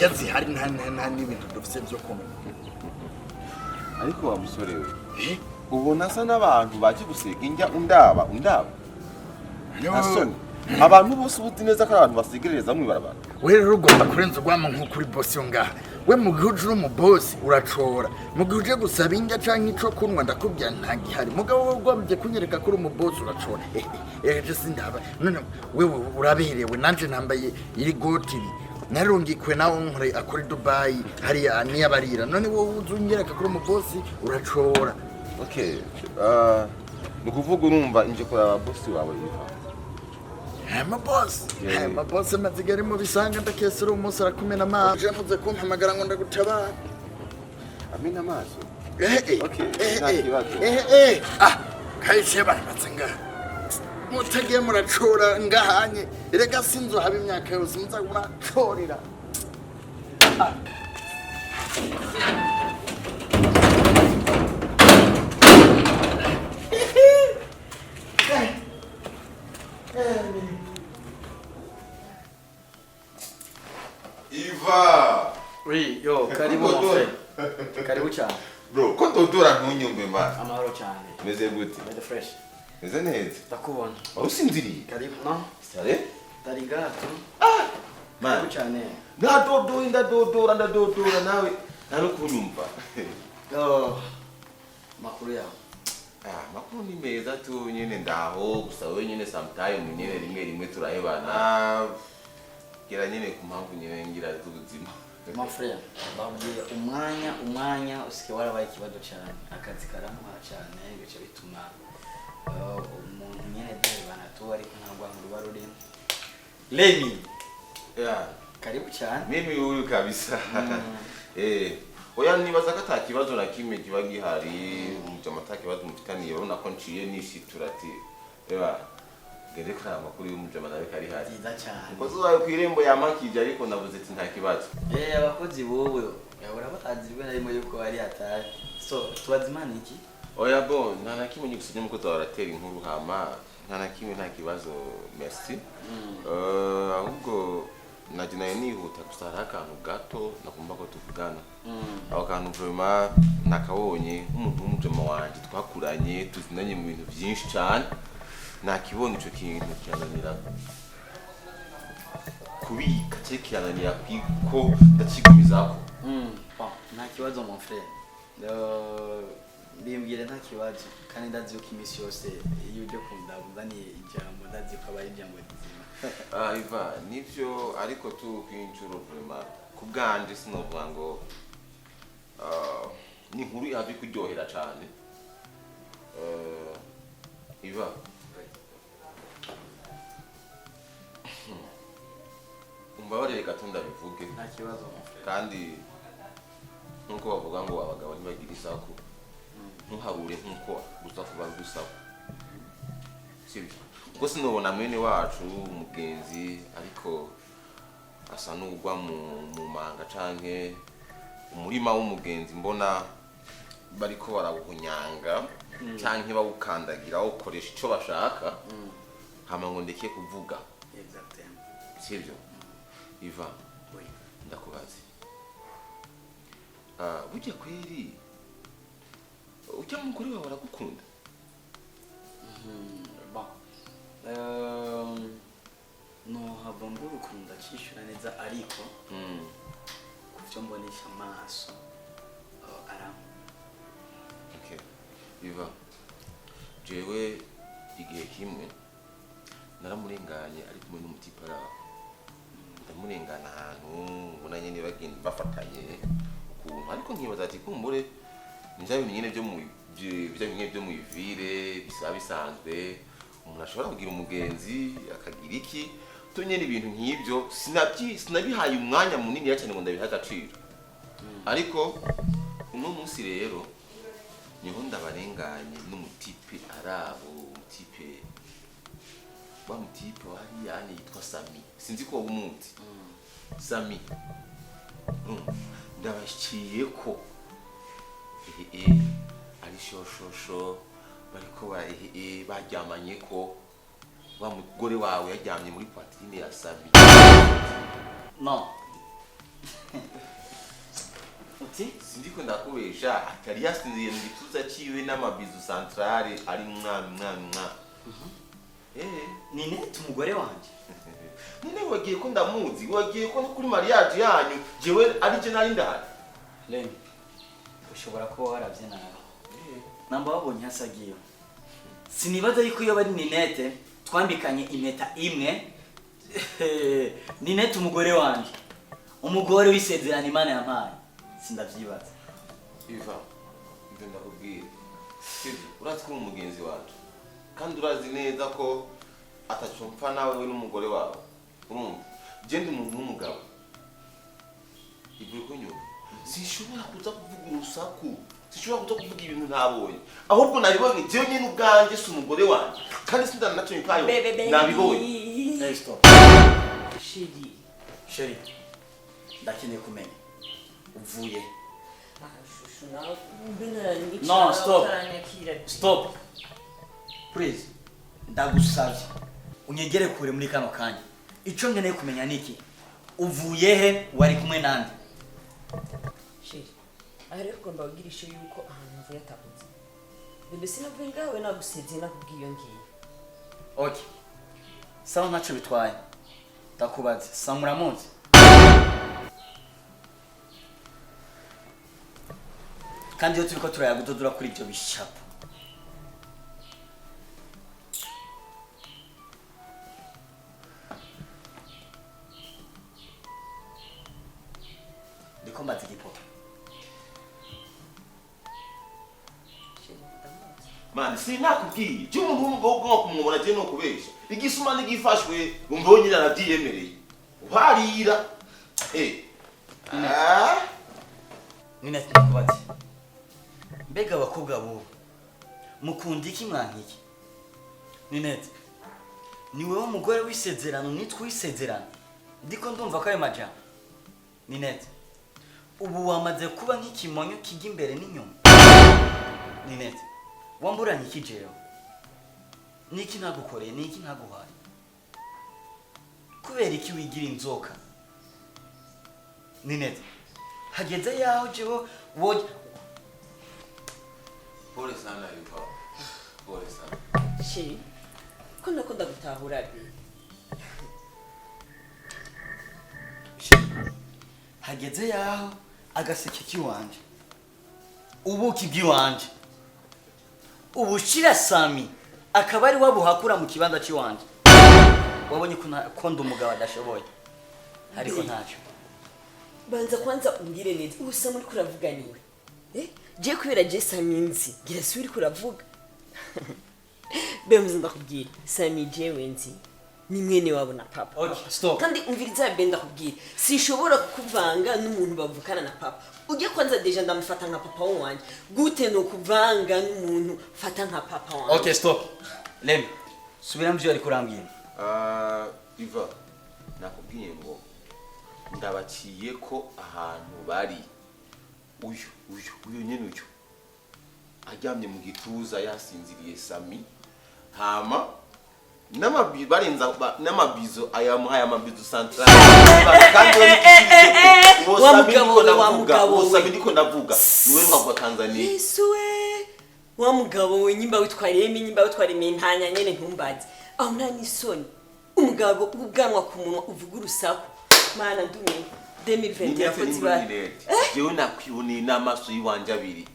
injya zihari nta n'ibintu dufite byo kumwe. Ariko wa musore we ubona asa n'abantu baje gusiga injya undaba asoni abantu bose ubuti neza ko abantu basigereza mu ibarabara. We rero ugomba kurenza ugwama nk'ukuri boss yo ngaha. We mu gihe uje mu boss uracora. Mu gihe uje gusaba injya canke ico kunwa ndakubwira nta gihari. Mugabo we ugomba kunyereka kuri mu boss uracora. Je sindaba. None wewe uraberewe nanje nambaye iri goti. Narungikwe nawo nkore akuri Dubai hari ani abarira. None wowe uzungereka kuri mu boss uracora. Okay. Nukuvuga urumva inje kora boss wawe yiva. My boss mazigari mu bisanga ndakesera umunsi arakumena amazi yavuze ko mpamagara ngo ndagutabara. Amena amazi? Okay. Kaishe barabatsenga. Mutagiye muracora ngahanye. Erega sinzo haba imyaka yose muza muracorira. Iva! Oui, yo, karibu mon frère. Karibu cyane. Bro, ko ndodora ntunyumve ma. Amahoro cyane. Meze gute? Meze fresh. Meze neza. Ndakubona. Usinziriye? Karibu, no? Sare? Dari gato. Man. Karibu cyane. Ndadodora nawe. Naro kunyumva. Yo. Makuru yawe. Makuru ni meza tu nyene ndaho gusa we nyene sometime nyene rimwe turahebana. Kira nyene ku mpamvu nyene ngira z'ubuzima. Mon frère, babwiye umwanya usike warabaye ikibazo cyane. Akazi karamuha cyane bice bituma umuntu nyene dahebana tu ariko ntabwo ruba rurimo. Lemi. Yeah. Karibu cyane. Mimi huyu kabisa. Oya nibaza ko atakibazo na kimwe kiba gihari mu kibazo mufitaniye urabona ko nciye nishitura ati gere kuri amakuru y'umujama nawe kari hari. Nziza cyane. Uko zubaye ku irembo yamakije ariko navuze ati nta kibazo. Abakozi bowe yabura batazirwe narimo yuko ari atari. So tubazimana iki? Oya bon nta na kimwe nyigusenye muko twaratera inkuru hama nta na kimwe nta kibazo merci. Ahubwo naje nihuta gusara akantu gato nakumva ko tuvugana. Aho kantu vraiment nakabonye nk'umuntu w'umujama wanje twakuranye tuzinanye mu bintu byinshi cyane. Nakibona ico kintu cyananira kubika cyekiranira kwiko ndakigumizako. Nta kibazo mon frère. Bimbwire nta kibazo kandi ndazi yuko imisi yose iyo uje kundabuzaniye ijambo ndazi ko abari ijambo rizima. Iva nivyo ariko tu kwinjuro vraiment kubganje sinovuga ngo ni nkuru yaje kuryohera cyane. Iva umbabarire gatunda bivuge nta kibazo mon frère kandi nkuko bavuga ngo abagabo ntibagira isaku ntuharure nkuko gusa kuba gusaba sibyo kuko sinobona mwene wacu umugenzi ariko asa n'ugwa mu manga canke umurima w'umugenzi mbona bariko barawuhunyanga canke bawukandagira ukoresha ico bashaka hama ngo ndeke kuvuga exactement sibyo. Iva ndakubaze burya kweri ujya mugore wawe aragukunda? No hava mbukunda cyishura neza ariko kuvyo mbonisha amaso aramu. Okay. Iva jewe igihe kimwe naramurenganye ari kumwe n'umutipara ndamurengana ahantu ubona nyene bagenda bafatanye ukuntu ariko nkibaza ati kumbure njya nyine byo mu ivire bisaba bisanzwe umuntu ashobora kugira umugenzi akagira iki tunyene ibintu nk'ibyo sinabihaye umwanya munini cyane ngo ndabiha agaciro ariko uno munsi rero niho ndabarenganye n'umutipe arabo umutipe wa mutipe wari yani yitwa Sami sinzi ko umuti Sami ndabashiye ko ari shoshosho bariko baryamanye ko wa mugore wawe yajyamye muri patrine ya Sami. No uti sindiko ndakubesha atari yasinziye mu gituza ciwe n'amabizu centrale ari mwana nine umugore wanje none wagiye ko ndamuzi wagiye ko kuri mariage yanyu jewe ari je nari ndahari Lemi ushobora kuba waravye nawe namba wabonye hasagiye sinibaza yuko iyo bari Ninete twambikanye impeta imwe Ninete umugore wanje umugore wisezerana Imana yampaye sindavyibaza Iva ibyo ndakubwira urazi ko umugenzi wacu kandi urazi neza ko atacumfa nawe we n'umugore wawe urumva je ndi umuntu w'umugabo ibyo ko nyuma sinshobora kuza kuvuga urusaku sinshobora kuza kuvuga ibintu ntabonye ahubwo nabibonye jewe nyine ubwanjye si umugore wanjye kandi sindana nacyo mpayo nabibonye stop Sheri ndakeneye kumenya uvuye no stop please ndagusavye unyegere kure muri kano kanya ico nkeneye kumenya niki uvuye he wari kumwe nande Sheri ariko ugomba kugirisha yuko ahantu mvuye atakuze bebe sinavuye ngawe nagusezeye nakubwiye ngiye okay sawa ntaco bitwaye ndakubaze Samuer munsi kandi yo turiko turayagudodura kuri ibyo bishapo ndiko mbaza igipoto man sinakubwiye je umuntu w'umugabo bwo kumubona je no kubesha igisuma n'igifashwe umvo nyine aravyiyemereye uharira nina ndakubaze mbega abakobwa bo mukunda iki mwankiki Ninete ni wewe umugore wisezerano nitwe wisezerano ndiko ndumva ko ayo majambo Ninete ubu wamaze kuba nk'ikimonyo kijya imbere n'inyuma Ninete wamburanye iki jewe niki nagukoreye niki naguhaye kubera iki wigira inzoka Ninete hageze yaho jewe woje pole sana Iva pole sana Sheri ko ndakunda gutahura bi hageze yaho agaseke kiwanje ubuki bwiwanje ubushira Sami akaba ari wabuhakura mu kibanza kiwanje wabonye ko ndumugabo adashoboye ariko ntacyo banza kwanza umbwire neza ubusa muri kuravuga niwe je kubera je Sami nzi gira suri kuravuga bemze ndakubwira Sami je wenzi ni mwene wabo na papa okay stop kandi umviriza benda kubwira sinshobora kuvanga n'umuntu bavukana na papa ujye kwanza deja ndamufata nka papa wanje gute no kuvanga n'umuntu fata nka papa wanje okay stop Lemi subira mvyo ari kurambwira Iva nakubwiye ngo ndabaciye ko ahantu bari uyu nyene uyu aryamye mu gituza yasinziriye Sami hama n'amabizo aya mabizo central kandi Sami niko ndavuga niwe mwa Tanzania Yesu we wa mugabo we nyimba witwariye nyimba witwariye intanya nyene ntumbaze aho nani soni umugabo ubwanwa ku munwa uvuga urusaku mana ndumye 2020 yakoze ba jewe nakwiboneye n'amaso yiwanje abiri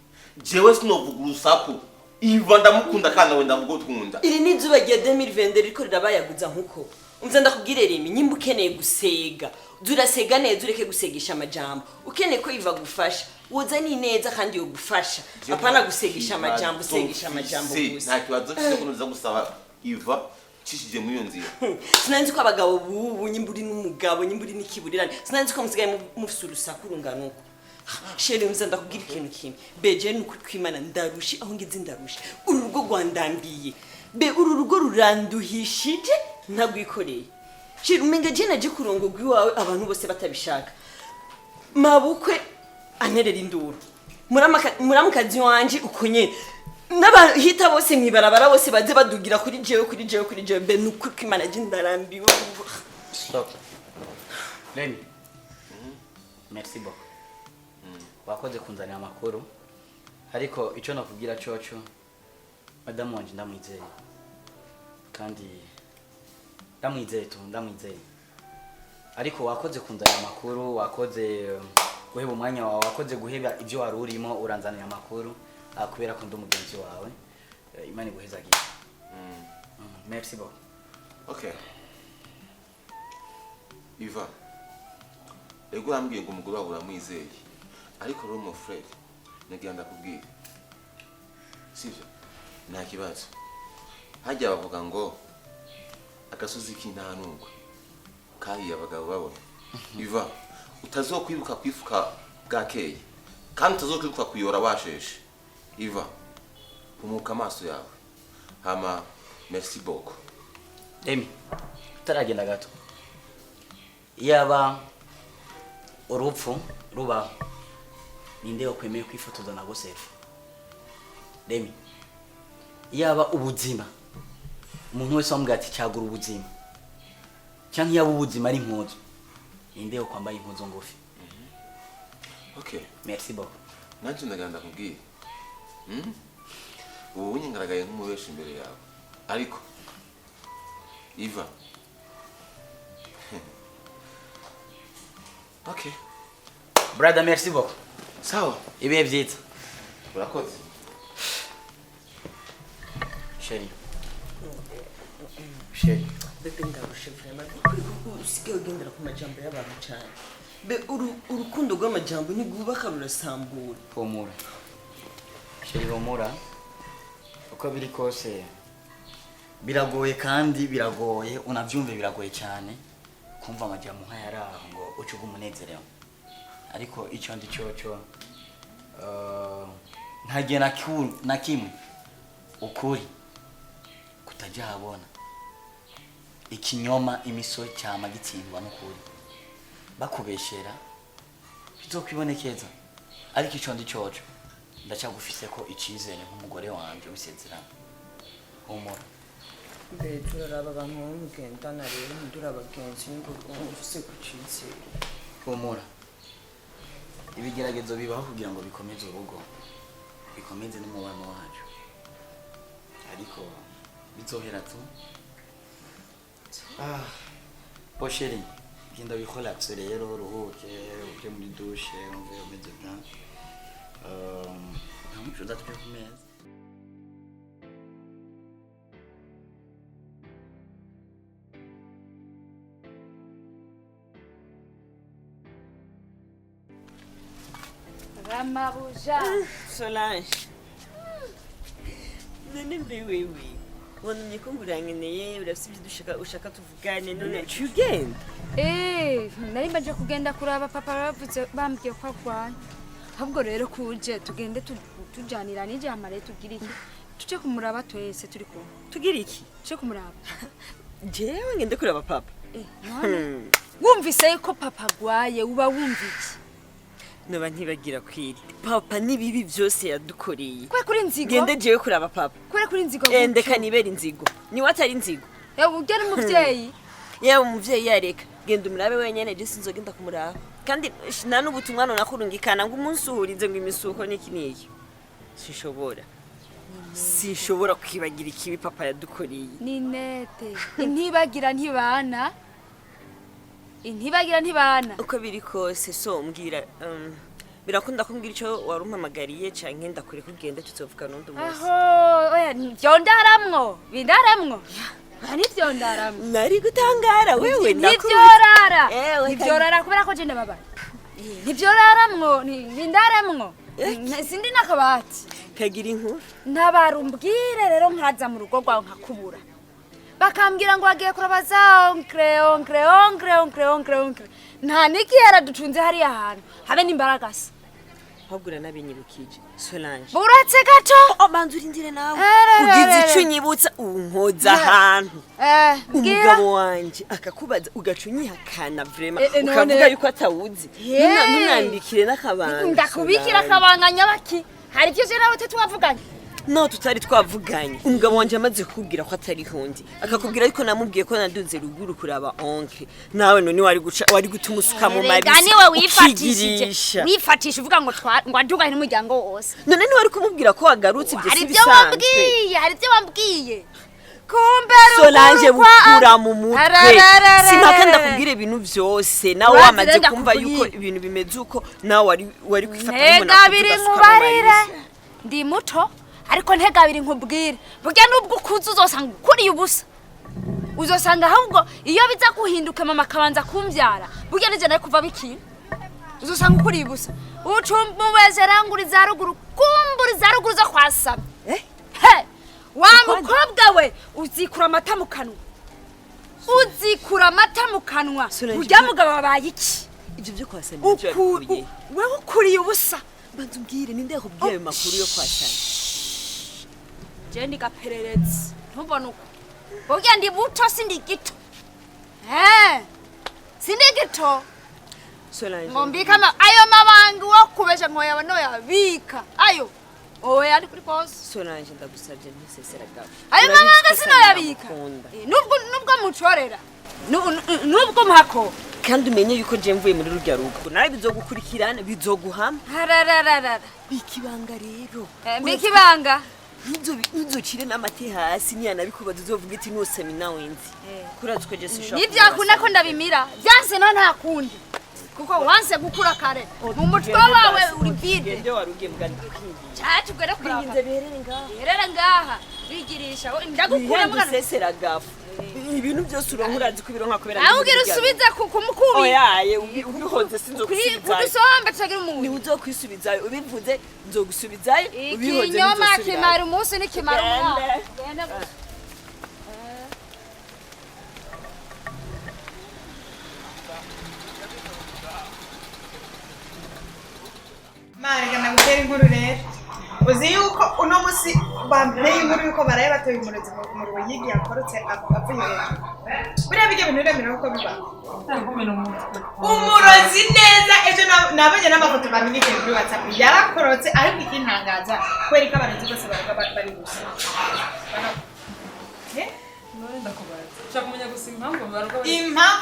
jewe sinovuga urusaku Iva ndamukunda kandi nawe ndamugukunda iri ni zuba rya 2020 riko rirabayaguza nkuko umza ndakubwire remi nyimba ukeneye gusega durasega neza ureke gusegisha amajambo ukeneye ko Iva gufasha woza ni neza kandi yo gufasha apana gusegisha amajambo usegisha amajambo gusa nta kibazo cyo kunoza gusaba Iva cishije muri iyo nzira sinanzi ko abagabo bubu nyimburi n'umugabo nyimburi n'ikiburirane sinanzi ko musigaye mufisurusa kurunganuko Sheri umza ndakubwira ikintu kimwe beje nuko twimana ndarushi aho ngize ndarushi uru rugo rwandambiye be uru rugo ruranduhishije ntagwikoreye Sheri umenga je naje kurongogwa iwawe abantu bose batabishaka mabukwe anerera induru muramukazi wanje ukonye n'abahita bose mwibarabara bose baze badugira kuri jewe be nuko kwimana je ndarambiwe stop Lemi merci beaucoup wakoze kunzanira amakuru ariko icyo nakubwira coco madamu wanje ndamwizeye kandi ndamwizeye ariko wakoze kunzanira amakuru wakoze guheba umwanya wawe wakoze guheba ibyo wari urimo uranzanira amakuru kubera ko ndi umugenzi wawe imana iguhezagiye merci beaucoup okay Iva ego urambwiye ngo umugore wawe uramwizeye ariko rero mo Fred nagira ndakubwira sivyo nta kibazo hajya bavuga ngo agasozi k'intanungwe kahiye abagabo babona Iva utazokwibuka kwifuka bwakeye kandi utazokwibuka kuyora washeshe Iva umuka amaso yawe hama merci beaucoup Demi utaragenda gato yaba urupfu ruba ninde wakwemeye kwifotoza na Gosefu Demi yaba ubuzima umuntu wese wambwira ati cyagura ubuzima cyangwa yaba ubuzima ari impuzu ninde kwambaye impuzu ngufi okay merci beaucoup nanjye ndaganda kubwira ubu unyengaragaye nk'umubesha imbere yawe ariko Iva okay brother merci beaucoup sawa ibihe byiza urakoze Chérie bebe ndarushe vraiment usigaye ugendera ku majambo y'abantu cyane be urukundo rw'amajambo ntigubaka rurasambura humura Chérie humura uko biri kose biragoye kandi biragoye unavyumve biragoye cyane kumva amajambo nk'ayaraho ngo ucuga umunezero ariko icyo ndi cyoco ntagiye na kimwe ukuri kutajya habona ikinyoma imiso cyama gitsindwa n'ukuri bakubeshera bizokwibonekeza ariko icyo ndi cyoco ndacyagufise ko icizere nk'umugore wanje wisezerana humura be turaraba abantu mugendana rero ndurabagenzi ngo ufise kucizera humura ibigeragezo bibaho kugira ngo bikomeze urugo bikomeze n'umubano wacu ariko bizohera tu posheri genda bikolax rero ruhuke uje muri douche umve umeze bien ntamuco ndatwe kumeza Ramabuja. Solange none mbe wewe wonye ko ngurangeneye urafite ibyo ushaka tuvugane none cyugenda Nari maje kugenda kuraba papa bavuze bambwiye ko akwana ahubwo rero kuje tugende tujanira nije amare tugira iki tuje kumuraba twese turi ko tugira iki tuje kumuraba jewe ngende kuraba papa none wumvise ko papa gwaye uba wumviki noba ntibagira kwiri papa nibibi byose yadukoreye kwe kuri nzigo gende jewe kuraba papa kwe kuri nzigo endeka nibera inzigo ni watari inzigo ugera umuvyeyi yewe umuvyeyi yareka genda umurabe wenyene je sinzogenda kumuraba kandi nta n'ubutumwa nakurungikana ngo umunsi uhurize ngo imisuko niki niki sinshobora kwibagira ikibi papa yadukoreye ni nete intibagira ntibana uko biri kose so mbwira birakunda kumbwira icyo warumpamagariye canke ndakure kugenda tuzovuga n'undi munsi oya vyondaramwo bindaramwo nivyo ndaramwo nari gutangara wewe nivyorara kubera ko je ndababara nivyoraramwo bindaramwo sindi nakabati kagira inkuru ntabarumbwire rero nkaza mu rugo rwawe nkakubura bakambwira ngo agiye kurabaza onkre nta niki yaradutunze hari ahantu habe n'imbaragasa ahubwo nabinyibukije Solange buratse gato banzura indire nawe ugize icyo unyibutsa unkoza ahantu umugabo wanje akakubaza ugacunyihakana vraiment ukavuga yuko atawuzi ntunandikire n'akabanga ndakubikira akabanga nyabaki hari ivyo je nawe tutwavuganye naho tutari twavuganye umugabo wanje amaze kukubwira ko atari hundi akakubwira ariko namubwiye ko naduze ruguru kuraba onke nawe none wari gutuma usuka mu mabisi gani we wifatishije uvuga ngo aduga n'umuryango wose none ni wari kumubwira ko wagarutse ibyo si bisanzwe hari ibyo wambwiye kumbera Solange bukura mu mutwe sinaka ndakubwira ibintu byose nawe wamaze kumva yuko ibintu bimeze uko nawe wari kwifata nk'umuntu ntega nkubarire ndi muto ariko ntega nkubwire burya nubwo ukuze uzosanga ukuriye ubusa uzosanga ahubwo iyo biza guhinduka mama akabanza kumbyara burya nije nawe kuva bikina uzosanga ukuriye ubusa ucumba wese ranguriza ruguru kumburiza ruguru zo kwasaba wa mukobwa we uzikura amata mu kanwa urya mugabo babaye iki ibyo byo kwasana ibyo yakuriye wewe ukuriye ubusa banzubwire ninde yakubwiye ayo makuru yo kwasana je ndi gapererezi ntubone uko burya ndi buto sindi gito sindi gito Solange ngombika ayo mabanga wo kubesha ngo yabano yabika ayo oya ari kuri pose Solange ndagusabye ntisesera gawe ayo mabanga sino yabika nubwo mucorera nubwo mpako kandi umenye yuko je mvuye muri rurya rugo nawe bizogukurikirana bizoguhama harararara bikibanga rero bikibanga ntuzocire n'amate hasi niyanabikubaza uzovuga iti nusemi nawe nzi kurazi ko je sishaka nivyakunda ko ndabimira byanse no nta kundi kuko wanse gukura kare mu mutwe wawe uri vide nde warugiye mugani kwingiye cyati gwera kwingize berere ngaha bigirisha ndagukura mugana sesera gafu ibintu byose uronkurazi kubironka kubera awugira usubiza kumukubi oyaye ubihoze sinzokusubizayo kudusomba tagira umuntu ni uzokwisubizayo ubivuze nzogusubizayo ubihoze ikinyoma kimara umunsi n'ikimara umwaka Marega nagutera inkuru rero uzi yuko uno musi bambere inkuru yuko baraye batoye umurozi mu ruyigi yakorotse avuye hejuru buriya bijya bintu remera uko biba umurozi neza ejo nabonye n'amafoto bamenyekanye kuri WhatsApp yarakorotse ariko ikintangaza kweri ko abarozi bose bari gusa impamvu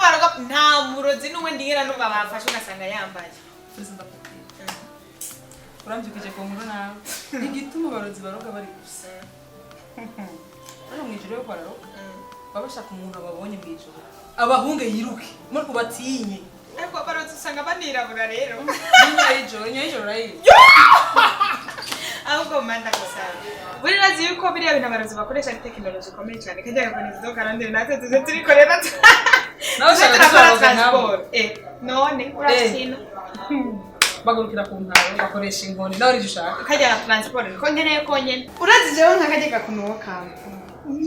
baroga nta murozi n'uwe ndihera n'uba bafashe ugasanga yambaye urambyukije ko nkuru nawe igituma abarozi baroga bari gusa hano mu ijoro yo kwararoga baba bashaka umuntu babonye mu ijoro abahunge yiruke muri kubatinye ariko abarozi usanga banirabura rero nyuma y'ijoro rayi ahubwo manda gusaba buri razi yuko biriya bintu abarozi bakoresha ari tekinoloji ikomeye cyane kajya gakora izo karande natwe tuze turikorera nawe ushaka gusohoka nabo none urakintu bagurukira ku ntaro bakoresha inkoni nawe uri ushaka kajya transport ko nkeneye konyene urazi jewe nkakajya gakunuka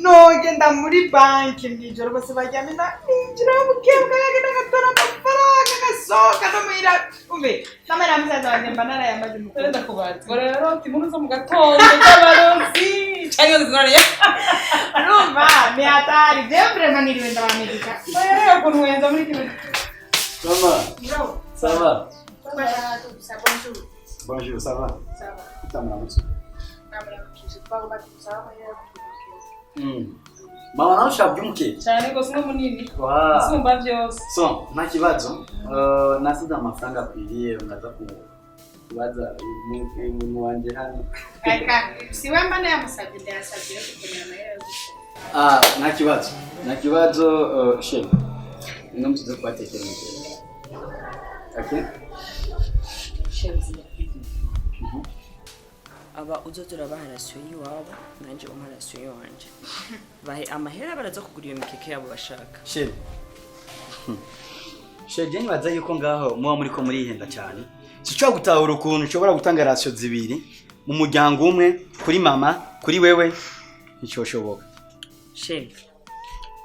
nogenda muri banki mwijoro bose bajyamina injira mukembwa yagenda gatora amafaranga gasohoka no muhira umve kamera mzaza wanjye mbanara yamaze mukuru ndakubaza rero timuno zo mu gatondo y'abarozi cyangwa zigoranye urumva ni hatari jewe vraiment niriwe ndabamedika rero ko nwenza muri kino Ça va? Bonjour. Bonjour, ça va? Ça va. Utamuramutse. Namuramukije twagomba kumusaba Mama nawe ushaka umuke? cyane ko singo munini Wow. sumba byose So, nta kibazo. Nasize amafaranga akwiriye ngaza kubaza umuntu wanje hano. Kaka, siwe mbana yamusabye ndayasabye kugira amahera yo. Nta kibazo. Nta kibazo chef. Nino mtuze kwatekera mutera. Okay? aba uzozura baharasuye iwabo nanje umarasuye wanje bahe amahera baraza kugura iyo mikeke yabo bashaka Chef. Chef je nibaza yuko ngaho muba muri ko murihenda cyane. Sico gutahura ukuntu ushobora gutanga ratio zibiri mu muryango umwe kuri mama kuri wewe nicoshoboka. chef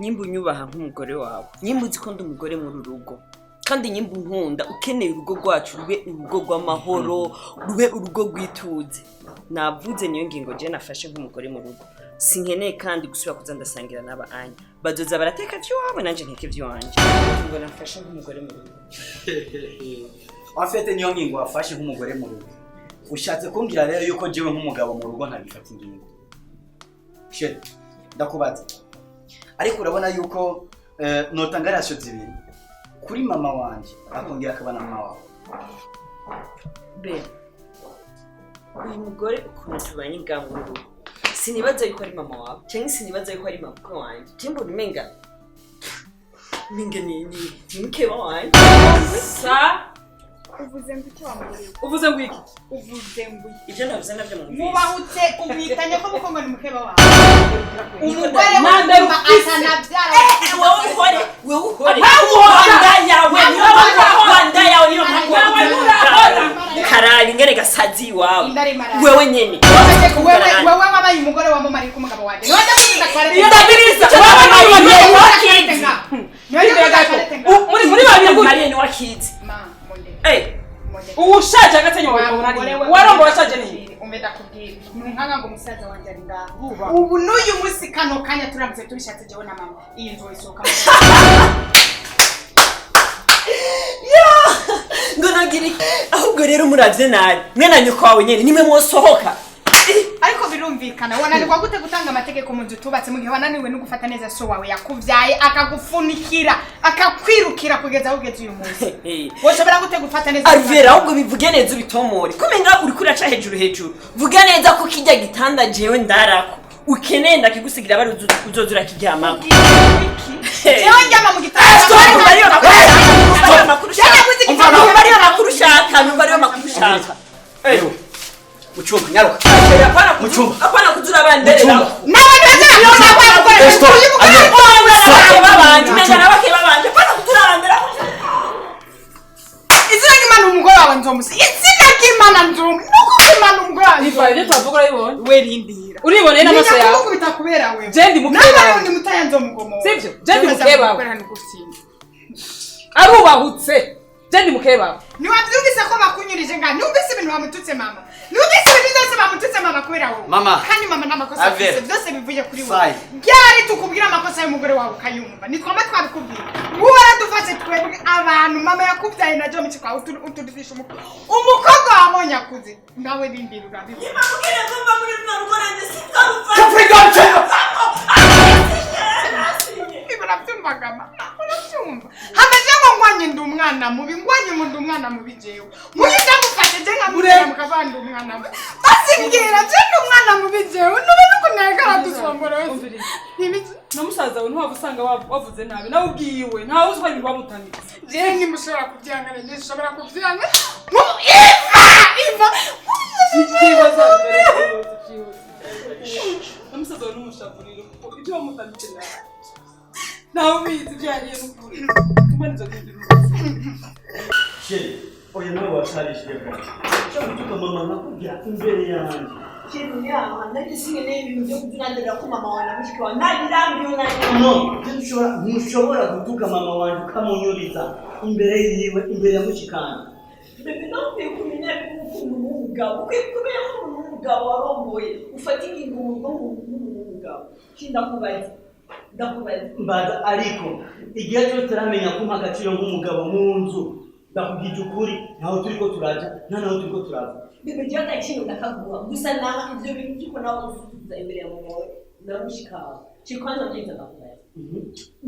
nyimba unyubaha nk'umugore wawe nyimba uzi ko ndi umugore mu rugo kandi nyimba unkunda ukeneye urugo rwacu rube urugo rw'amahoro rube urugo rw'ituze navuze niyo ngingo je nafashe nk'umugore mu rugo sinkeneye kandi gusubira kuza ndasangira n'aba anya bazoza barateka vy'iwabo nanje nteke vy'iwanje ngo nafashe nk'umugore mu rugo Wafete niyo ngingo wafashe nk'umugore mu rugo. Ushatse kumbwira rero yuko jewe nk'umugabo mu rugo ntabifata ingingo. Shit, ndakubaza. Ariko urabona yuko notanga ratio zibiri. Kuri mama wanje akongera akabana mama wawe. Be. Uyu mugore ukuntu tubanye inganguru. Sinibaza yuko ari mama wawe. Cyangwa sinibaza yuko ari mama wanjye. Timbo umenga. Minga ni mke wanjye. Sa uvuze ngo icyo wamugore uvuze ngo iki uvuze ngo ibyo navuze nabyo mu mubahutse ubitanye ko mukongo ni mukeba wawe umugore w'umba atanabyara wowe uhore wanda yawe niyo karari ingene gasazi wawe wewe nyene wewe wabaye umugore wa mama ariko umugabo waje niwe ndakuzinda kware ndabiriza muri babiri Mariye ni wakizi Ushaje agatenyo warongo washaje ni umeda kubwira nkanga ngo musaza wanje ari ngaho ubu n'uyu musi kano kanya turamutse tubishatse jewe na mama iyi nzo isoka ngonagira ahubwo rero muravye nabi mwena nyuko wawe nyene nimwe mwosohoka ariko birumvikana wananirwa gute gutanga amategeko mu nzu tubatse mu gihe wananiwe no gufata neza so wawe yakuvyaye akagufunikira akakwirukira kugeza aho ugeze uyu munsi woshobora gute gufata neza Alvera ahubwo bivuge neza ubitomore kumenga uri kuraca hejuru vuga neza ko kijya gitanda jewe ndarako ukeneye ndakigusigira bari uzozura kiryama jewe njama mu gitanda bariyo makurushaka Muchumba nyaruka. Apana kuzura bandere nawe izina kimana umugore wawe nzomusi izina kimana nzomu nuko kimana umugore wawe Ivaye twavuga urayibona we rindira uribone n'amaso yawe niko bitakubera wewe Jendi mukeba nawe ni mutaya nzomugomo sivyo Jendi mukeba arubahutse Jendi mukeba ni wabyumvise ko bakunyurije ngani numvise ibintu bamututse mama numvise ibintu byose bamututse mama kubera wowe Mama kandi mama namakosa afise byose bivuye kuri wowe Fine. byari tukubwira amakosa y'umugore wawe ukayumva nitwama twabikubwira wowe aradufashe twebwe abantu mama yakubyaye na Jomi kwa utudufisha umukobwa wabonye akuze nawe rindira urabibona Imabwire ko mba muri rugo nanjye sikarufa ibona byumvagama urabyumva hameze ngo ngwanye ndi umwana mubi ngwanye mu ndi umwana mubi jewe muyita mufate je nkamureba mukavanda umwana basimbwira je ndi umwana mubi jewe nube nukunegara dusombora namusaza we ntuwaba usanga wavuze nabi nawe ubwiwe ntawe uzwa ibintu bamutangiza je ntimushobora kubyangana je nshobora kubyanga iva ikibazo namusaza we n'umushavuriro kuko ibyo bamutangiza nawe ubizi ibyo yariye n'ukuri kumaniza kugira Shit, oya nawe washarishije bwa. Cyo gutuka mama nakubwira imbere yanjye. kintu yaha nagisinge n'ibintu byo kuzurandira ko mama wawe namushika wa nabirambiyo Ntushobora gutuka mama wanjye ukamunyuriza imbere yiwe imbere ya mushikana. bebe nakwiye kumenya ukuntu n'umugabo ukwiye kumenya ko umuntu w'umugabo waromboye ufata ingingo mu rugo nk'umugabo kindakubaza Mbaza ariko igihe cyo turamenya ko agaciro nk'umugabo mu nzu ndakubwije ukuri ntaho turiko turaja naho turiko turaza bebe jya takintu ndakaguha gusa naha ibyo bintu byiko nawe usubiza imbere ya mama wawe namushikawa chikwanza ngenza ndakubaza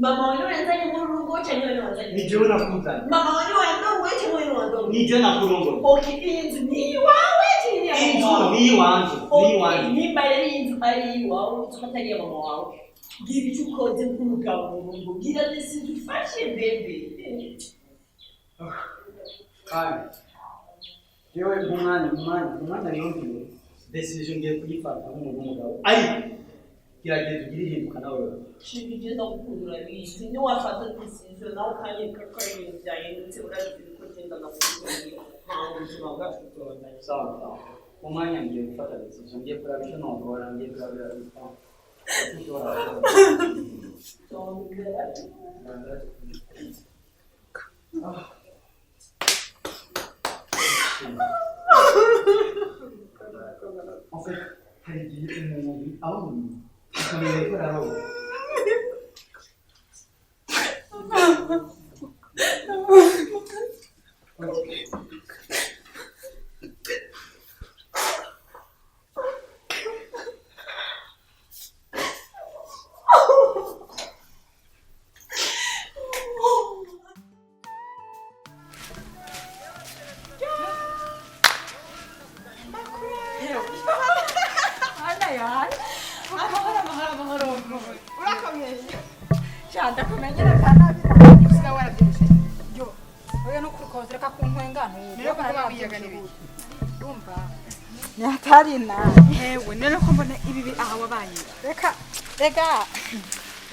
mama wawe yanzanye mu rugo cyangwa wewe wanzanye ni jewe nakuzanye mama wawe wandongo cyangwa wewe wandongo ni jewe nakurongora okay inzu ni wawe cyangwa inzu ni wanje nimba yari inzu ari iwawe tukatari ya mama wawe gira icyo ukoze nk'umugabo ngo gira ndetse dufashe bebe yewe umwanya yongeye decision ngiye kuyifata nk'umuntu w'umugabo ariko gerageza ugire ihinduka nawe shinga igenda gukundura bizi ni wafata decision nawe kandi kakora ibintu byahindutse urabizi ko genda nakundura nta buzima bwacu bwabandanya sawa umwanya ngiye gufata decision ngiye kuraba icyo nogora ngiye kurabira En fait, hari igihe umuntu abona akamenya ko araroba Ana yani. amahoro urakomeye Cyanda kumenyera kana usiga warabyibushe yo. Oya no kukozereka ku nkwengano. niyo kuba wiyaga n'ibiki Ndumva. Nyatari na. hewe none ko mbona ibi aha wabaye Reka.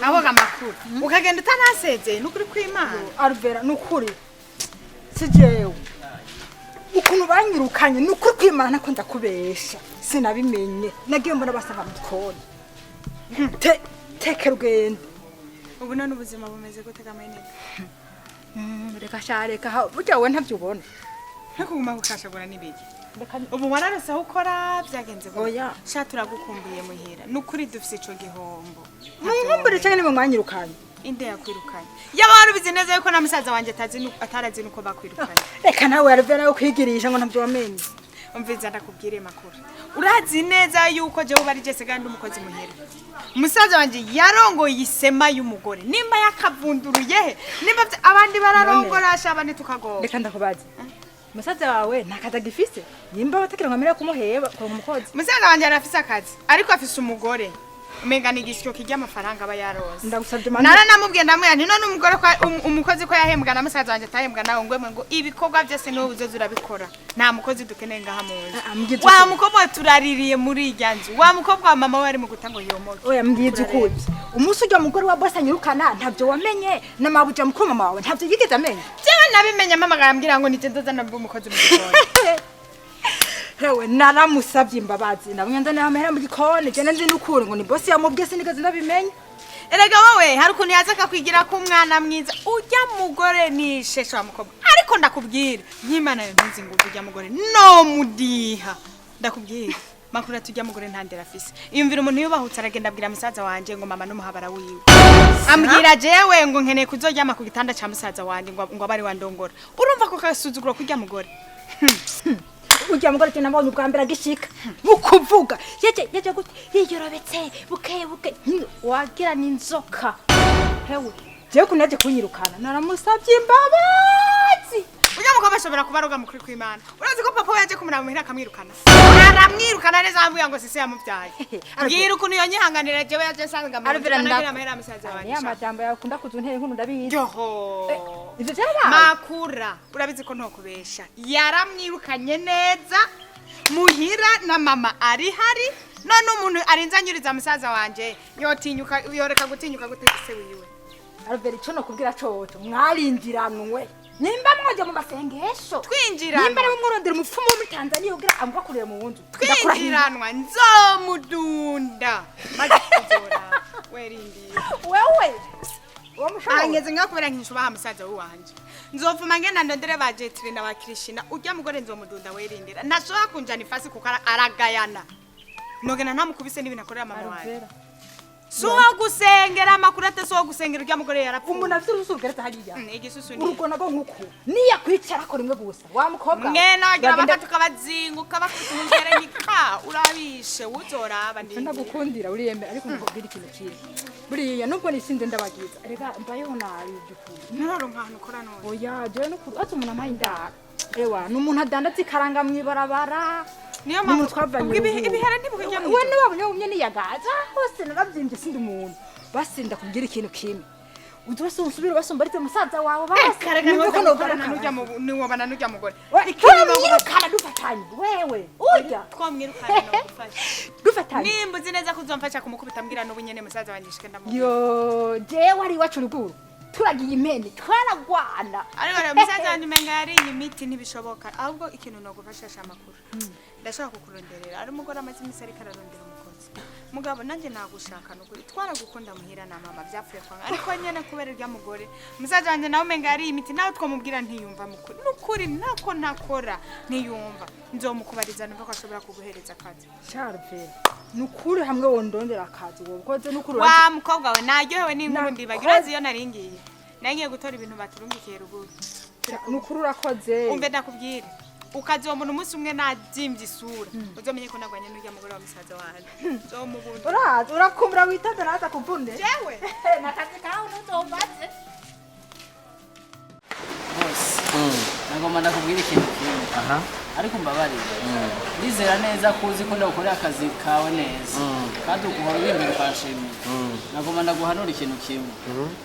aboga makuru ukagenda utanasezeye n'ukuri kw'Imana Alvera nukuri. Sijewe. Ukuntu banyirukanye nukuri kw'Imana ko ndakubesha. Sinabimenye. Nagiye mbona basanga mukoni. Teke rugende. ubu none ubuzima bumeze gute kamayine Reka shareka burya wowe ntabyubona. ntakuguma gukashagura n'ibiki ubu wararose aho ukora byagenze gute Oya. sha turagukumbuye muhira n'ukuri dufise ico gihombo Munkumbure cyane niwe mwanyirukanye. inde yakwirukanye yaba warubizi neza yuko na musaza wanje atarazi nuko bakwirukanye Reka nawe Alvera yo kwigirisha ngo ntabyo wamenye. umviza ndakubwire makuru urazi neza yuko jewe bari jese kandi umukozi muhira musaza wanje yarongoye isema y'umugore nimba yakavunduruye he nimba abandi bararongorasha abandi tukagoba Reka ndakubaza. Musaza wawe ntakadagifise. Nimba batakira nkamera kumuheba kwa umukozi. musaza wanje arafise akazi ariko afise umugore umenga ni igisyo kijya amafaranga aba yaronse Ndagusabye manje. nara namubwiye ndamubwira nti none umugore kwa umukozi ko yahembwa na musaza wanje atahembwa nawe ngo ibikorwa byose niwe uzoza urabikora nta mukozi dukeneye ngaha mu nzu wa mukobwa turaririye muri irya nzu wa mukobwa wa mama we ari mu gutango yomoke Oya mbwiza ukuri. Umunsi ujya mugore wa boss anyirukana ntabyo wamenye na mabuja mukuru mama wawe ntabyo yigeze amenya. jewe nabimenye mama arambwira ngo nije ndoza nabwo umukozi mu gikoni Hewe naramusabye imbabazi nabonye ndane amahera mu gikoni je nzi n'ukuri ngo ni boss yamubwiye sinigeze ndabimenya. erega wowe hari ukuntu yaza akakwigira ko umwana mwiza ujya mugore ni shesho wa mukobwa ariko ndakubwira nk'Imana yo ntuzi ngo ujya mugore no mudiha ndakubwira makuru tujya mugore ntandera afise iyumvira umuntu yubahutse aragenda abwira musaza wanje ngo mama n'umuhabara wiwe ambwira jewe ngo nkeneye kuzoryama ku gitanda ca musaza wanje ngo abari wandongora urumva ko kasuzuguro kujya mugore Ujya mugore cyane nabonye ubwa mbere agishika bukuvuga yeje gute yiyorobetse buke wagira n'inzoka hewe je kunaje kunyirukana naramusabye imbabazi ujya mukobwa ashobora kubaroga mukuri kw'Imana urazi ko papa yaje kumuraba muhira akamwirukana aramwirukana neza amubwira ngo sise yamubyaye mbwira ukuntu iyo nyihanganira jewe yaje nsanga amubwira amahera musaza wanje ya majambo yakunda kuzuntera inkuru ndabizi yoho ivyo byarabaye makura urabizi ko ntokubesha yaramwirukanye neza muhira na mama ari hari none umuntu arinzanyuriza musaza wanje yoreka gutinyuka gutese wiwe Albert ico no kubwira coto mwarindiranwe nimba mwoje mu masengesho twinjiranwa nimba ari umurondera umupfumu muri Tanzania ugira amubakurira mu wunzu twinjiranwa nzomudunda maze kuzora werindiye wewe uwo mushaka angeze ngakubera nkishubaha musaza wanje nzovuma ngenda ndondere bajetire na bakirishina ujya mugore nzomudunda werindira ntashobora kunjana ifasi kuko aragayana nogena ntamukubise n'ibintu akorera mama wanje Suwa gusengera makuru ataso gusengera ujya mugore yarapfuye. Umuntu afite urusugeretse hariya. Igisusu ni. Urugo nago nkuko. Niya kwicara ko rimwe gusa. Wa mukobwa. Ngena agira bakatuka bazinguka bakutungere nyika urabishe uzoraba ndi. Ndagukundira uriyembe ariko nkubwira ikintu kiri. Buriya nubwo nisinde ndabagiza. Reka mbayeho nabi byukuri. Ntararo nk'ahantu ukora none. Oya je no kuri ati umuntu amahinda. Ewa numuntu adandatse ikaranga mwibarabara. Niyo mpamvu twavanye ibihera ntibukajya mu. We nababonye umye niyagaza hose narabyimbye sindi umuntu. Basinda kugira ikintu kimwe. Udwase unsubira basombarite musaza wawe basi. Nuko nogarana nujya mu niwobana nujya mugore. Ikirukana dufatanye wewe. Urya twamwirukana no gufasha. Dufatanye. Nimba uzi neza kuzomfasha kumukubita mbwira n'ubunyene musaza wanyishike ndamu. Yo je wari wacu ruguru. Turagiye imene twaragwana. Ariko musaza wanje menga yari imiti ntibishoboka. Ahubwo ikintu no gufashasha amakuru. Ndashaka kukuronderera ari umugore amaze iminsi ariko ararondera umukozi mugabo nanjye nagushaka nukuri twaragukunda muhira na mama byapfuye kwanga ariko nyene kubera irya mugore musaza wanje nawe menga ari imiti nawe twamubwira ntiyumva mukuri nukuri nako ntakora ntiyumva nzomukubariza numva ko ashobora kuguhereza akazi Charve nukuri hamwe wondondera akazi wowe koze nukuri wa mukobwa we naryohewe n'inkuru ndibagira iyo naringiye nangiye gutora ibintu baturungikiye ruguru nukuri urakoze umve ndakubwira ukaziwa umuntu umunsi umwe najimvye isura uzomenye ko nagwanye n'urya mugore wa musaza wanje nzomubunda uraza urakumbura witada naza kuvunde jewe nakazi kawe ntuzobaze Nagomba ndakubwira ikintu kimwe. ariko mbabarire ndizera neza ko uzi ko ndagukorera akazi kawe neza kandi ukuhora ubimbira ukanshimira nagomba ndaguhanura ikintu kimwe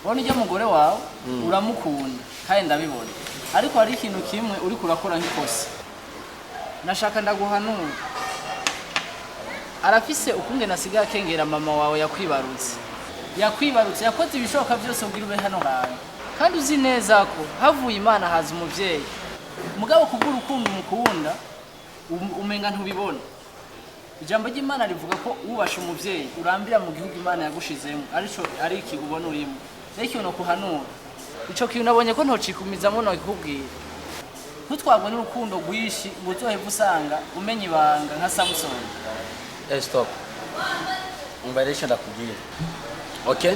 urabona ijya mugore wawe uramukunda kandi ndabibona ariko hari ikintu kimwe uri kurakora nk'ikosa nashaka ndaguhanura arafise ukungena asigaye akengera mama wawe yakwibarutse yakoze ibishoboka byose ubwira ube hano hantu kandi uzi neza ko havuye Imana haza umuvyeyi mugabo kubw'urukundo umukunda umenga ntubibona ijambo ry'Imana rivuga ko ubasha umuvyeyi urambira mu gihugu Imana yagushizemo ari ikigubona urimo rero no kuhanura ico kintu nabonye ko ntocikumizamo no kikubwira ntutwagwe n'urukundo rwishi ngo uzoheve usanga umenye ibanga nka Samuel. Stop. Umbaresha ndakubwira. Okay?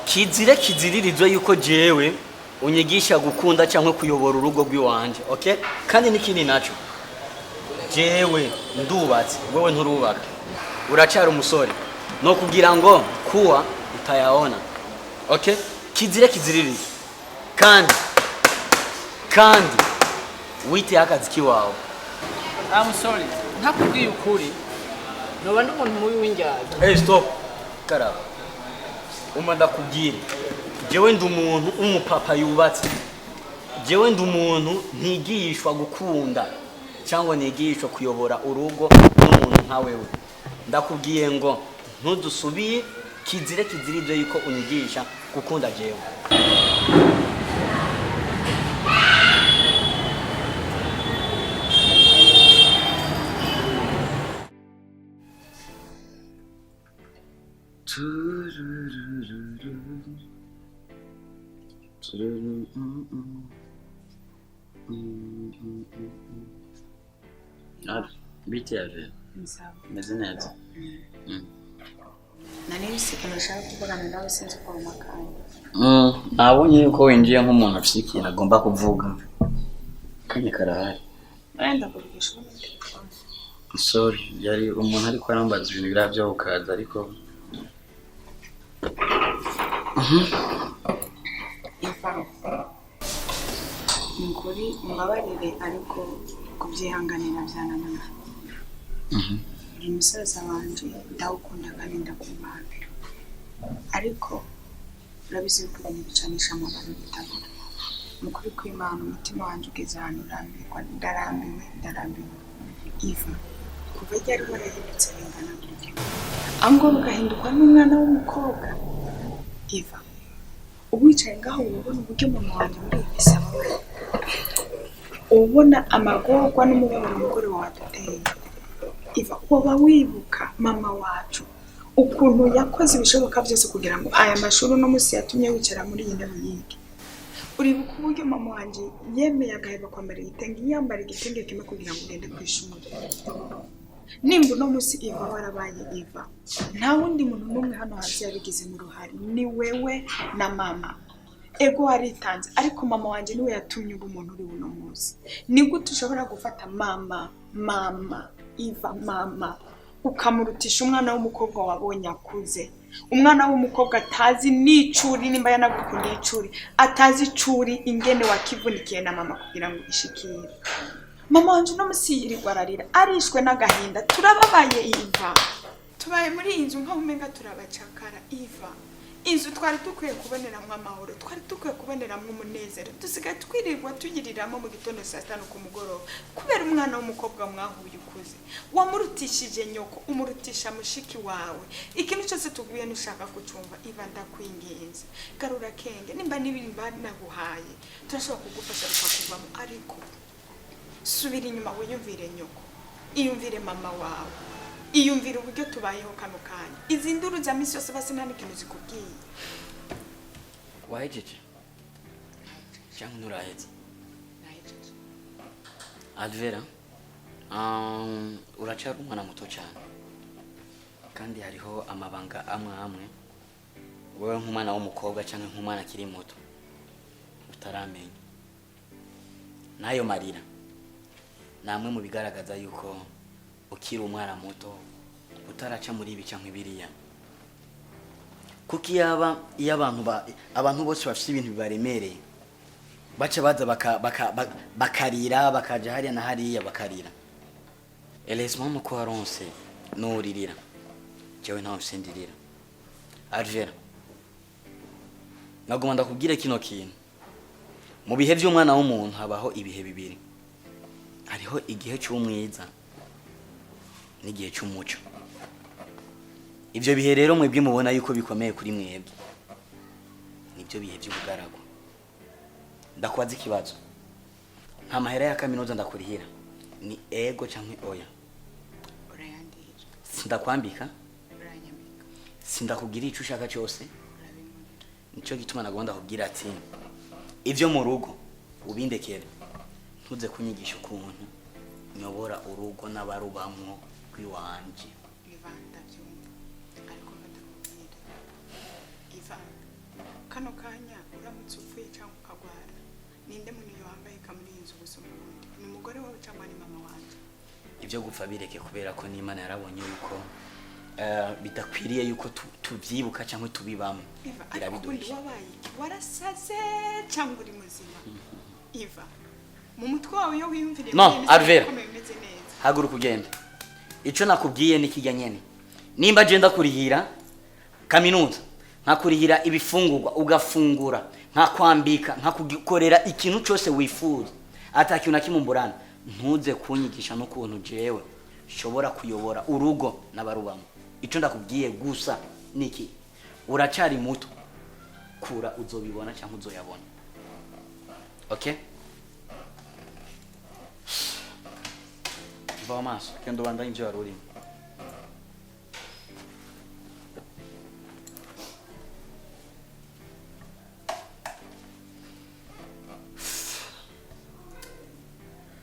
Kiziririzwe yuko jewe unyigisha gukunda cyangwa kuyobora urugo rw'iwanje, okay? Kandi nikindi naco. Jewe ndubatse, wewe nturubaka. Uracyari umusore. No kugira ngo kuwa utayaona. Okay? Kiziririzwe. Kandi wite akazi kiwawe. I'm sorry. Ntakubwiye ukuri. Noba ndi umuntu mubi w'injyaga. Hey, stop. Karaba. Ndakubwira. Jewe ndi umuntu umupapa yubatse. Jewe ndi umuntu ntigishwa gukunda cyangwa ntigishwa kuyobora urugo n'umuntu nka wewe. Ndakubwiye ngo ntudusubiye kiziribyo yuko unyigisha gukunda jewe. Biti yaje. Meze neza. Nani nashaka kuvugana nawe sinzi ko umakanye. Nabonye yuko winjiye nk'umuntu afite ikintu agomba kuvuga. Kanye karahari. Wenda kuvugisha. Sorry, yari umuntu ariko arambaza ibintu biravyo ukaza ariko Nkuri mbabarire ariko kubyihanganira byananana. Uyu musaza wanje ndawukunda kandi ndakumana. Ariko urabizi ko ibicanisha mu bantu bitabona. Mukuri kw'Imana umutima wanje ugeze ahantu ndarambiwe. Iva kuva ryari warahindutse bingana gutyo ango ugahinduka n'umwana w'umukobwa. Iva uwicaye ngaho ubona uburyo mama wanjye muri bisaba ubona amagorwa n'umubabaro umugore waduteye. Iva woba wibuka mama wacu ukuntu yakoze ibishoboka byose kugira ngo aya mashuri no musi yatumye wicara muri iyi ntebe yige. Uribuka uburyo mama wanjye yemeye agaheba kwambara igitenge yambara igitenge kimwe kugira ngo ugende ku ishuri. Nimba no musi Iva warabaye Iva nta wundi muntu n'umwe hano hasi yabigize mu ruhari ni wewe na mama. Ego waritanze ariko mama wanjye niwe yatumye ubu umuntu uri uno munsi. Ni gute ushobora gufata mama Iva mama ukamurutisha umwana w'umukobwa wabonye akuze, umwana w'umukobwa atazi n'icuri nimba yanagukundiye icuri atazi icuri ingene wakivunikiye na mama kugira ngo ishikire. Mama wanje no musiyirirwa ararira arishwe n'agahinda. Turababaye Iva, tubaye muri inzu nka umenga turabacakara. Iva inzu twari dukwiye kuboneramwe amahoro, twari dukwiye kuboneramwe umunezero, dusigaye twirirwa tugiriramo mu gitondo saa 5 ku mugoroba kubera umwana w'umukobwa mwahuye ukuze. Wamurutishije nyoko umurutisha mushiki wawe. Ikintu cyose tuguye nushaka kucumva. Iva ndakwinginze garura kenge nimba n'ibintu naguhaye turashobora kugufasha bikakuvamo ariko subira inyuma wiyumvire nyoko, iyumvire mama wawe, iyumvire uburyo tubayeho kano kanya. Izi nduru za misi yose basi nta n'ikintu zikubwiye. Wahejeje cyangwa nturaheze? Nahejeje. Alvera uracyari umwana muto cyane kandi hariho amabanga amwe wewe nk'umwana w'umukobwa cyangwa nk'umwana akiri muto utaramenya. Nayo marira namwe mu bigaragaza yuko ukiri umwana muto utaraca muri ibi cyangwa ibiriya. Kuki yaba iyo abantu bose bafite ibintu bibaremereye baca baza bakarira bakaja hariya na hariya bakarira elesma muko aronse nuririra jewe ntawe sendirira Alvera nagomba ndakubwira kino kintu mu bihe by'umwana w'umuntu habaho ibihe bibiri hariho igihe cy'umwiza n'igihe cy'umuco ivyo bihe rero mwebwe mubona yuko bikomeye kuri mwebwe nibyo bihe by'ubugaragu ndakwaza ikibazo nta mahera ya kaminuza ndakurihira ni ego canke oya urayandira sindakwambika uranyambika sindakugira ico ushaka cyose nico gituma nagomba kubwira ati ivyo mu rugo ubindekere ntuze kunyigisha ukuntu nyobora urugo n'abarubamwo kwiwanje ivanda byumva ariko ndakubwira iva kano kanya uramutse upfuye cyangwa ukagwara ninde muntu yambaye kamuri inzu gusoma ubundi ni umugore wawe cyangwa ni mama wanje ivyo gupfa bireke kubera ko n'Imana yarabonye yuko bidakwiriye yuko tuvyibuka cyangwa tubibamo irabiduhisha wabaye warasaze cyangwa uri muzima iva mu mutwe wawe yo wiyumvire no Alvera haguruka ugende ico nakubwiye nikijya nyene nimba je ndakurihira kaminuza nkakurihira ibifungurwa ugafungura nkakwambika nkakugikorera ikintu cyose wifuza atakintu nakimumburana ntuze kunyigisha no kuntu jewe shobora kuyobora urugo n'abarubamo ico ndakubwiye gusa niki uracari muto kura uzobibona cyangwa uzoyabona okay vamos kendo banda inje waruri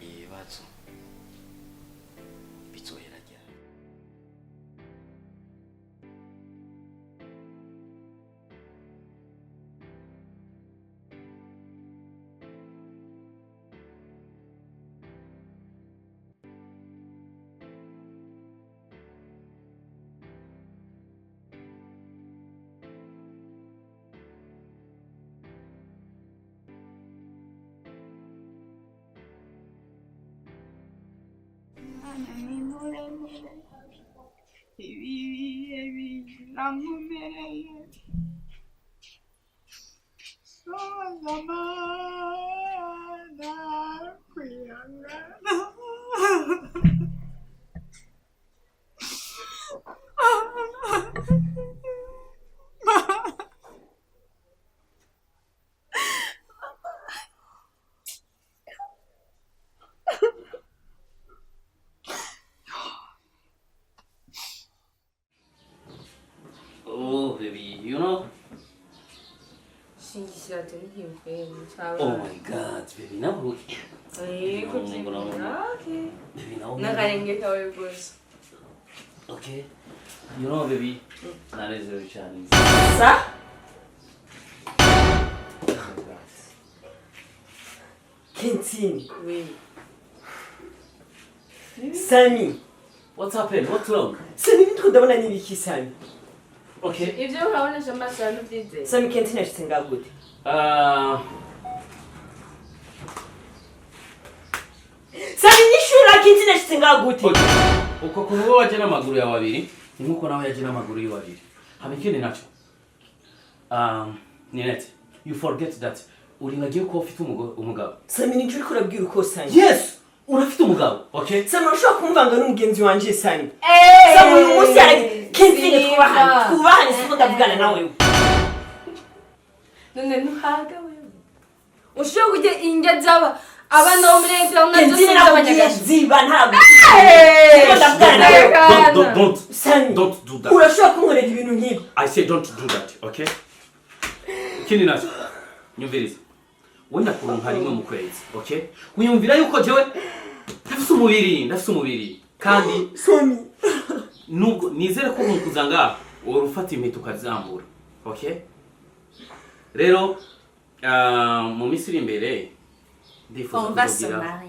ibibazo bizohera ryari Oh, baby, you know? Oh my God, baby, now look. Baby, now okay. You know, baby, that is very challenging. Sa? Kentini. Oui. Sami. What's happened? What's wrong? Sami, bitro ndabona nibiki Sami. Okay. Ivyo urabona shamba sana byize. Sami Kentini ashitse ngagute. Sami nishura Kentini ashitse ngagute. Uko kuba waje n'amaguru yawe abiri, ni nkuko nawe yaje n'amaguru yawe abiri. Hamikini nacho. Ninette, you forget that uringagiye ko ufite umugabo. Sami ninjuri kurabwira uko Sami. Yes, urafite umugabo, okay? Sami urashobora kumvanga n'umugenzi wanje Sami. Sami uyu munsi ari Kentini twubahane siko ndavugana nawe. None ntuhaga wewe. Ushobora kujya inge zaba abana bo muri leta Kentini n'abanyagazi. ziba ntabwo. Don't do that. Urashobora kunkorera ibintu nk'ibi. I say don't do that, okay? Kindi nacho. Nyumviriza. Wenda kuronka rimwe mu kwezi, okay? Uyumvira yuko jewe ndafise umubiri kandi Sami nubwo nizere ko nkuzanga urufata impeta ukazambura, okay? Rero mu misiri imbere ndifuza kugira